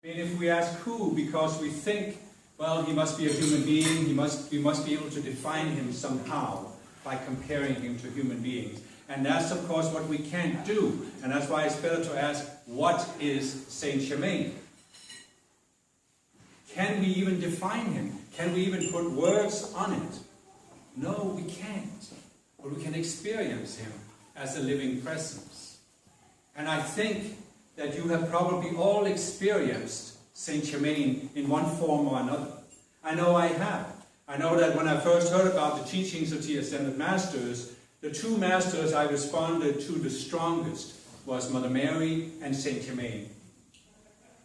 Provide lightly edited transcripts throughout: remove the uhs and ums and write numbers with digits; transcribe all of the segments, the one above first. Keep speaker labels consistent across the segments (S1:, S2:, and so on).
S1: I mean, if we ask who, because we think, well, he must be a human being, we must be able to define him somehow by comparing him to human beings. And that's, of course, what we can't do. And that's why it's better to ask, what is Saint Germain? Can we even define him? Can we even put words on it? No, we can't. But we can experience him as a living presence. And I think that you have probably all experienced Saint Germain in one form or another. I know I have. I know that when I first heard about the teachings of the Ascended Masters, the two masters I responded to the strongest was Mother Mary and Saint Germain.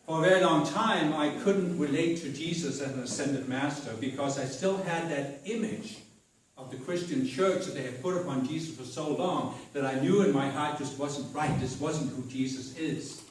S1: For a very long time, I couldn't relate to Jesus as an Ascended Master because I still had that image of the Christian church that they had put upon Jesus for so long that I knew in my heart this wasn't right, this wasn't who Jesus is.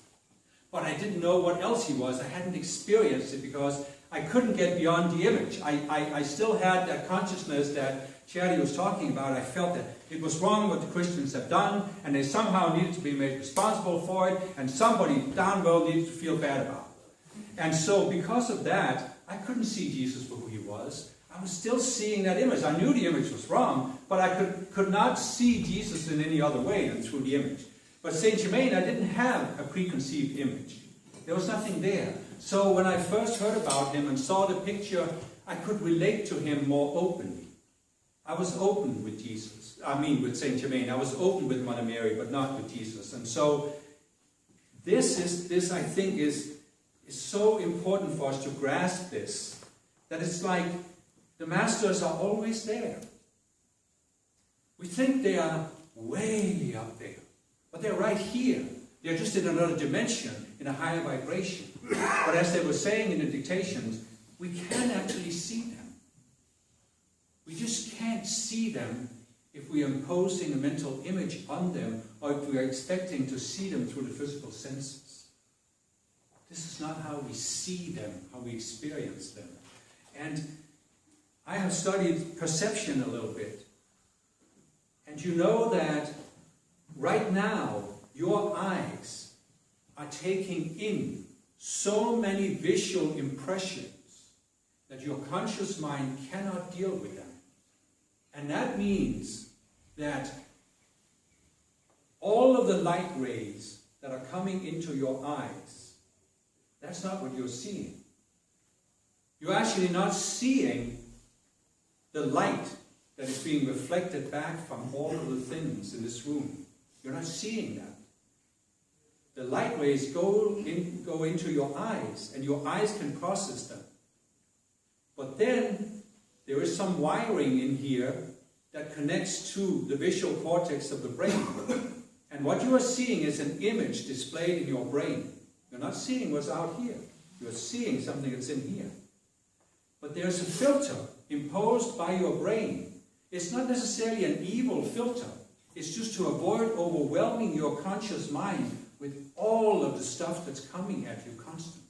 S1: But I didn't know what else he was. I hadn't experienced it because I couldn't get beyond the image. I still had that consciousness that Charity was talking about. I felt that it was wrong what the Christians have done, and they somehow needed to be made responsible for it, and somebody down below needed to feel bad about it. And so because of that, I couldn't see Jesus for who he was. I was still seeing that image. I knew the image was wrong, but I could not see Jesus in any other way than through the image. But Saint Germain, I didn't have a preconceived image. There was nothing there. So when I first heard about him and saw the picture, I could relate to him more openly. I was open with Jesus. I mean with Saint Germain. I was open with Mother Mary, but not with Jesus. And so this I think is so important for us to grasp this, that it's like the masters are always there. We think they are way up there, but they're right here. They're just in another dimension, in a higher vibration. But as they were saying in the dictations, we can actually see them. We just can't see them if we are imposing a mental image on them, or if we are expecting to see them through the physical senses. This is not how we see them, how we experience them. And I have studied perception a little bit. And you know that right now, your eyes are taking in so many visual impressions that your conscious mind cannot deal with them. And that means that all of the light rays that are coming into your eyes, that's not what you're seeing. You're actually not seeing the light that is being reflected back from all of the things in this room. You're not seeing that. The light rays go into your eyes, and your eyes can process them. But then there is some wiring in here that connects to the visual cortex of the brain. And what you are seeing is an image displayed in your brain. You're not seeing what's out here. You're seeing something that's in here. But there's a filter imposed by your brain. It's not necessarily an evil filter. It's just to avoid overwhelming your conscious mind with all of the stuff that's coming at you constantly.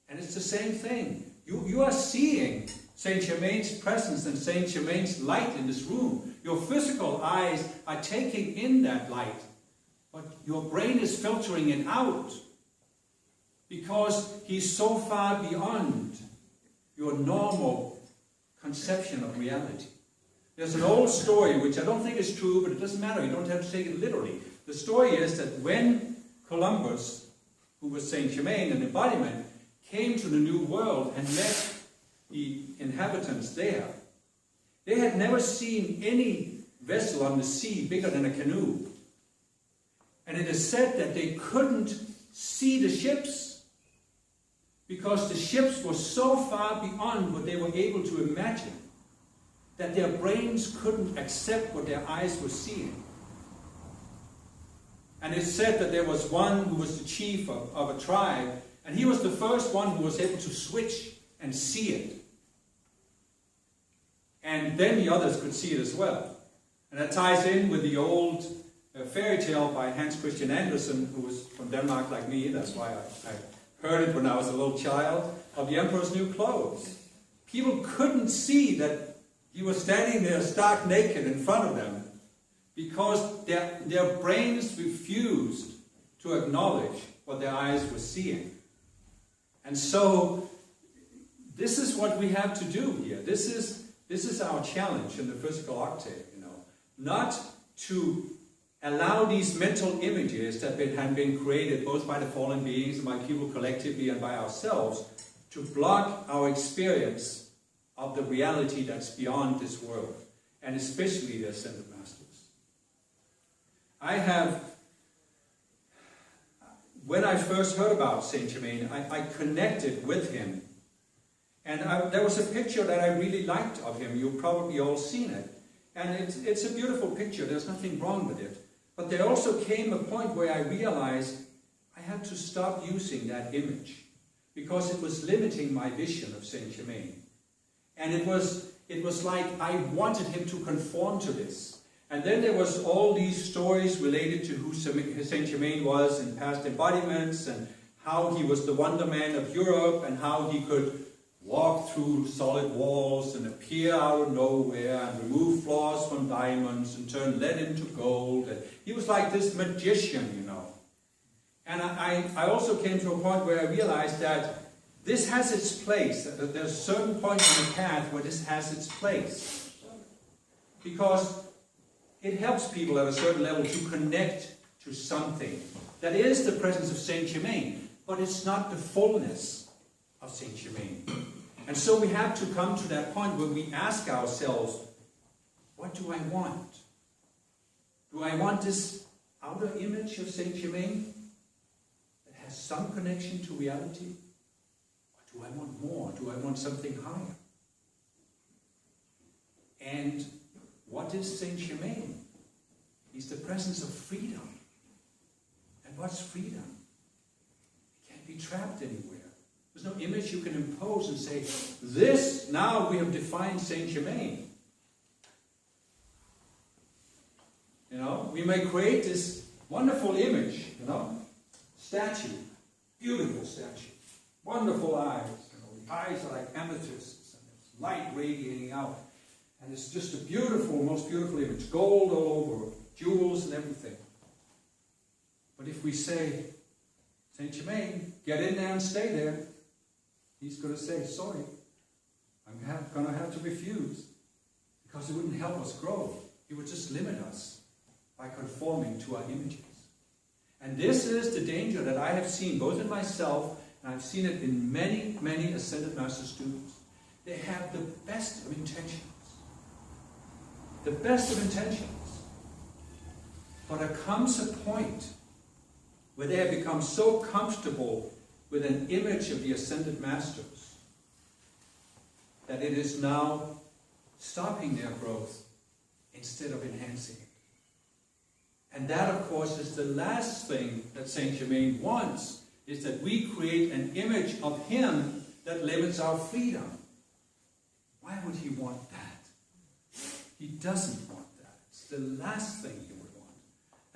S1: And it's the same thing. You are seeing Saint Germain's presence and Saint Germain's light in this room. Your physical eyes are taking in that light, but your brain is filtering it out because he's so far beyond your normal conception of reality. There's an old story, which I don't think is true, but it doesn't matter. You don't have to take it literally. The story is that when Columbus, who was Saint Germain, an embodiment, came to the New World and met the inhabitants there, they had never seen any vessel on the sea bigger than a canoe. And it is said that they couldn't see the ships because the ships were so far beyond what they were able to imagine that their brains couldn't accept what their eyes were seeing. And it's said that there was one who was the chief of a tribe, and he was the first one who was able to switch and see it. And then the others could see it as well. And that ties in with the old fairy tale by Hans Christian Andersen, who was from Denmark like me. That's why I heard it when I was a little child, of the Emperor's New Clothes. People couldn't see that he was standing there stark naked in front of them because their brains refused to acknowledge what their eyes were seeing. And so, this is what we have to do here. This is our challenge in the physical octave, not to allow these mental images that have been created both by the fallen beings and by people collectively and by ourselves to block our experience of the reality that's beyond this world, and especially the Ascended Masters. When I first heard about Saint Germain, I connected with him. And there was a picture that I really liked of him. You've probably all seen it. And it's a beautiful picture. There's nothing wrong with it. But there also came a point where I realized I had to stop using that image because it was limiting my vision of Saint Germain. And it was like I wanted him to conform to this. And then there was all these stories related to who Saint Germain was in past embodiments, and how he was the wonder man of Europe, and how he could walk through solid walls and appear out of nowhere and remove flaws from diamonds and turn lead into gold. And he was like this magician, And I also came to a point where I realized that this has its place, that there's a certain point in the path where this has its place. Because it helps people at a certain level to connect to something that is the presence of Saint Germain, but it's not the fullness of Saint Germain. And so we have to come to that point where we ask ourselves, what do I want? Do I want this outer image of Saint Germain that has some connection to reality? Or do I want more? Do I want something higher? And what is Saint Germain? He's the presence of freedom. And what's freedom? It can't be trapped anywhere. There's no image you can impose and say, this, now we have defined Saint Germain. We may create this wonderful image, statue, beautiful statue, wonderful eyes. The eyes are like amethysts, and there's light radiating out. And it's just a beautiful, most beautiful image. Gold all over, jewels and everything. But if we say, Saint Germain, get in there and stay there, he's going to say, sorry, I'm going to have to refuse. Because it wouldn't help us grow. It would just limit us by conforming to our images. And this is the danger that I have seen, both in myself, and I've seen it in many, many Ascended Master students. They have the best of intentions. The best of intentions. But there comes a point where they have become so comfortable with an image of the Ascended Masters that it is now stopping their growth instead of enhancing it. And that, of course, is the last thing that Saint Germain wants, is that we create an image of him that limits our freedom. Why would he want that? He doesn't want that. It's the last thing he would want.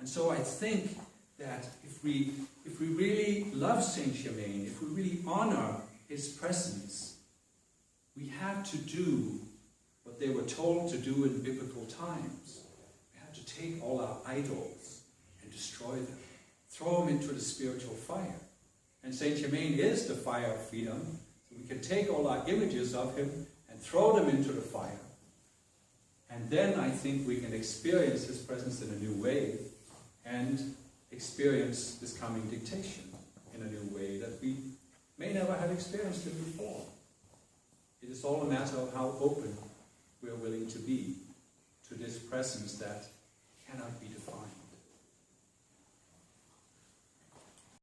S1: And so I think that if we really love Saint Germain, if we really honor his presence, we have to do what they were told to do in biblical times. We have to take all our idols and destroy them. Throw them into the spiritual fire. And Saint Germain is the fire of freedom. So we can take all our images of him and throw them into the fire. And then I think we can experience his presence in a new way and experience this coming dictation in a new way that we may never have experienced it before. It is all a matter of how open we are willing to be to this presence that cannot be defined.